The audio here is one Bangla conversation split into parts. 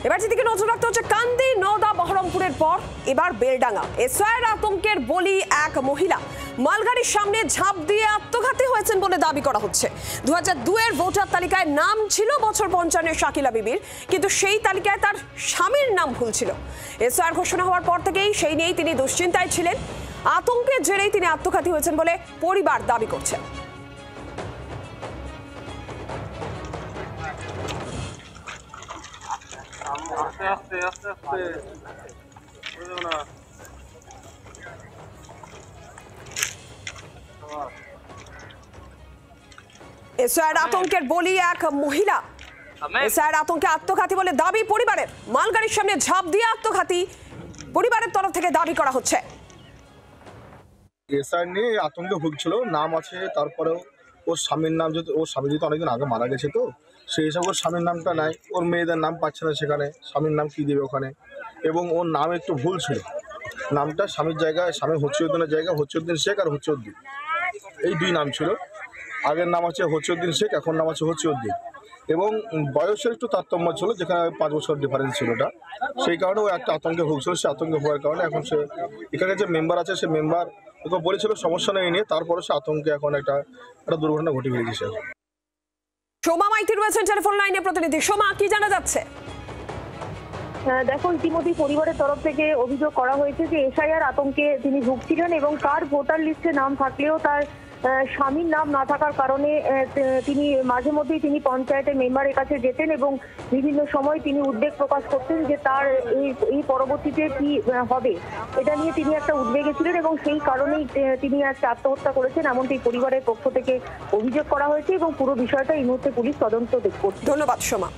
এবার যেদিকে নজর রাখতে হচ্ছে কান্দি, নওদা, বহরমপুরের পর এবার বেলডাঙ্গা। এসআইআর আতঙ্কের বলি এক মহিলা। মালগাড়ির সামনে ঝাঁপ দিয়ে আত্মঘাতী হয়েছেন বলে দাবি করা হচ্ছে। 2002-এর ভোটার তালিকায় নাম ছিল বছর 55-এর শাকিলা বিবির, কিন্তু সেই তালিকায় তার স্বামীর নাম ভুল ছিল। এসআইআর ঘোষণা হওয়ার পর থেকেই সেই নিয়েই তিনি দুশ্চিন্তায় ছিলেন। আতঙ্কের জেরেই তিনি আত্মঘাতী হয়েছেন বলে পরিবার দাবি করছে। এসআইআর আতঙ্কের বলি এক মহিলা। এসআইআর আতঙ্কে আত্মঘাতী বলে দাবি পরিবারের। মালগাড়ির সামনে ঝাঁপ দিয়ে আত্মঘাতী পরিবারের তরফ থেকে দাবি করা হচ্ছে। এসআইআর নিয়ে আতঙ্কে ভুগছিল, নাম আছে, তারপরেও ওর স্বামীর নাম যেহেতু, ওর স্বামী যেহেতু অনেকদিন আগে মারা গেছে, তো সেই হিসাবে ওর স্বামীর নামটা নাই, ওর মেয়েদের নাম পাচ্ছে না সেখানে, স্বামীর নাম কী দেবে ওখানে, এবং ওর নাম একটু ভুল ছিল। নামটা স্বামীর জায়গায়, স্বামী হচ্ছিউদ্দিনের জায়গায় হচ্ছিউদ্দিন শেখ আর হচ্ছিউদ্দিন, এই দুই নাম ছিল। আগের নাম আছে হচ্ছিউদ্দিন শেখ, এখন নাম আছে হচ্ছিউদ্দিন, এবং বয়সের একটু তারতম্য ছিল, যেখানে 5 বছর ডিফারেন্স ছিল ওটা, সেই কারণে ও একটা আতঙ্কে ভুগছিল। সে আতঙ্কে হওয়ার কারণে এখন সে এখানে যে মেম্বার আছে, সে মেম্বার ওকে বলেছিল সমস্যা নেই নিয়ে, তারপরে সে আতঙ্কে এখন একটা দুর্ঘটনা ঘটে ফেলেছে। সোমা মাইতি রয়েছেন টেলিফোন লাইনে প্রতিনিধি। সোমা, কি জানা যাচ্ছে? দেখো, ইতিমধ্যে পরিবারের তরফ থেকে অভিযোগ করা হয়েছে যে এসআইআর আতঙ্কে তিনি ভুগছিলেন এবং তার ভোটার লিস্টে নাম থাকলেও তার স্বামীর নাম না থাকার কারণে তিনি মাঝে মধ্যেই তিনি পঞ্চায়েতের মেম্বারের কাছে যেতেন এবং বিভিন্ন সময় তিনি উদ্বেগ প্রকাশ করতেন যে তার এই পরবর্তীতে কি হবে, এটা নিয়ে তিনি একটা উদ্বেগে ছিলেন এবং সেই কারণেই তিনি আজকে আত্মহত্যা করেছেন, এমনটি পরিবারের পক্ষ থেকে অভিযোগ করা হয়েছে এবং পুরো বিষয়টা এই মুহূর্তে পুলিশ তদন্ত করছে। ধন্যবাদ সোমা।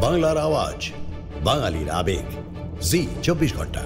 বাংলার আওয়াজ, বাঙালির আবেগ, জি 24 ঘন্টা।